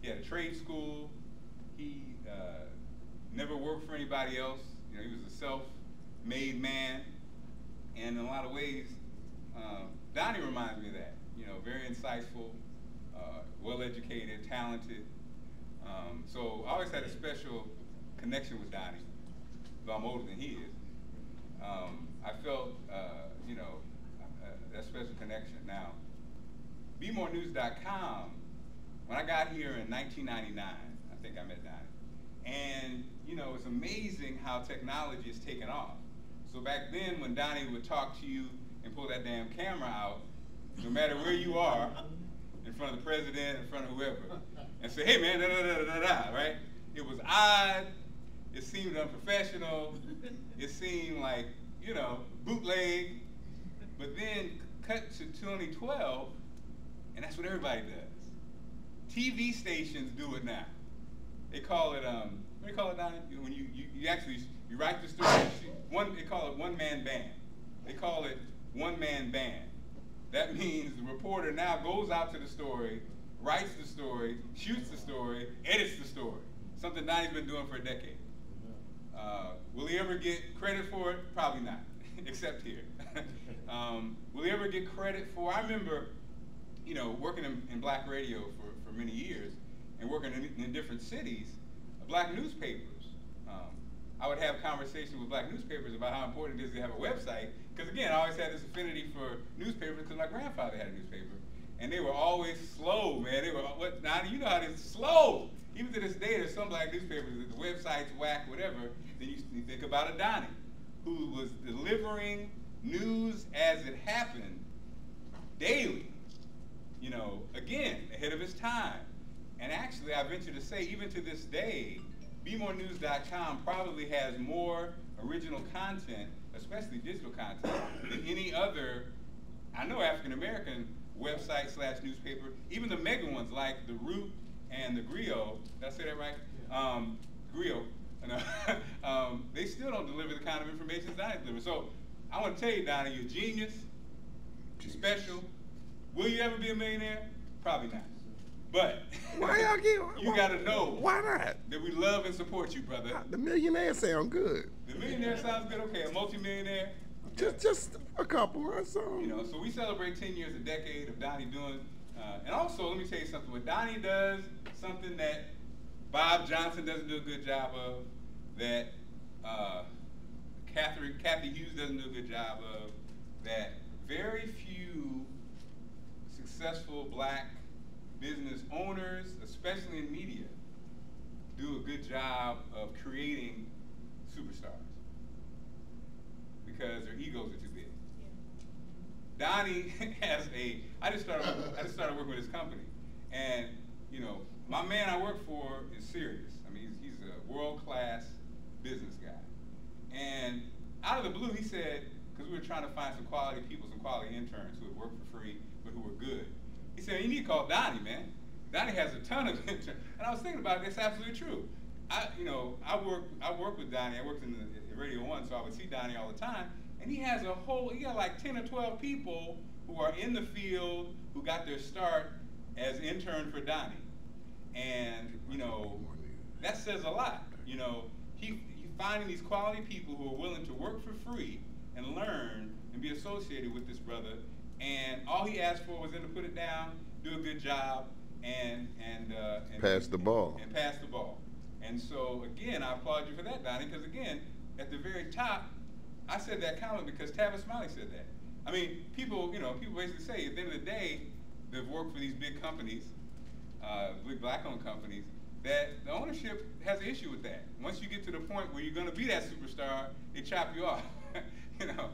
He had a trade school. He never worked for anybody else. You know, he was a self-made man. And in a lot of ways, Donnie reminds me of that. You know, very insightful, well-educated, talented. So I always had a special connection with Donnie, though I'm older than he is. I felt, you know, that special connection. Now, BMORENEWS.com, when I got here in 1999, I think I met Donnie. And, you know, it's amazing how technology has taken off. So back then, when Donnie would talk to you and pull that damn camera out, no matter where you are, in front of the president, in front of whoever, and say, hey man, da-da-da-da-da-da, right? It was odd, it seemed unprofessional, it seemed like, you know, bootleg, but then cut to 2012, and that's what everybody does. TV stations do it now. They call it, what do you call it, Donnie? When you actually, you write the story, they call it one-man band. They call it one-man band. That means the reporter now goes out to the story, writes the story, shoots the story, edits the story. Something Donnie's been doing for a decade. Will he ever get credit for it? Probably not, except here. Will he ever get credit for, I remember, you know, working in black radio for many years and working in different cities, black newspapers. I would have conversations with black newspapers about how important it is to have a website, because again, I always had this affinity for newspapers because my grandfather had a newspaper, and they were always slow, man. They were, what, now you know how it's slow. Even to this day, there's some black newspapers that the website's whack, whatever. Then you think about a Donnie, who was delivering news as it happened daily, you know, again, ahead of his time. And actually, I venture to say, even to this day, BMORENEWS.com probably has more original content, especially digital content, than any other, I know, African-American website / newspaper. Even the mega ones like the Root and the Griot, did I say that right? Griot, they still don't deliver the kind of information Donnie delivers. So I want to tell you, Donnie, you're a genius, you're special. Will you ever be a millionaire? Probably not. But why y'all get? You got to know. Why not? That we love and support you, brother. The millionaire sound good. The millionaire sounds good. Okay, a multi-millionaire. Just a couple or so. You know, so we celebrate 10 years, a decade of Donnie doing. And also, let me tell you something. What Donnie does, something that Bob Johnson doesn't do a good job of, that Kathy Hughes doesn't do a good job of, that very few successful black business owners, especially in media, do a good job of creating superstars because their egos are too big. Yeah. Donnie has I just started working with his company, and you know, my man I work for is serious. I mean, he's a world-class business guy, and out of the blue, he said, because we were trying to find some quality people, some quality interns who would work for free but who were good. He said, you need to call Donnie, man. Donnie has a ton of interns. And I was thinking about it, it's absolutely true. I work with Donnie. I worked in the Radio 1, so I would see Donnie all the time. And he got like 10 or 12 people who are in the field who got their start as intern for Donnie. And, you know, that says a lot. You know, he finding these quality people who are willing to work for free and learn and be associated with this brother. And all he asked for was them to put it down, do a good job, and pass the ball. And pass the ball. And so again, I applaud you for that, Donnie, because again, at the very top, I said that comment because Tavis Smiley said that. I mean, people basically say at the end of the day, they've worked for these big companies, big black-owned companies, that the ownership has an issue with that. Once you get to the point where you're going to be that superstar, they chop you off. You know.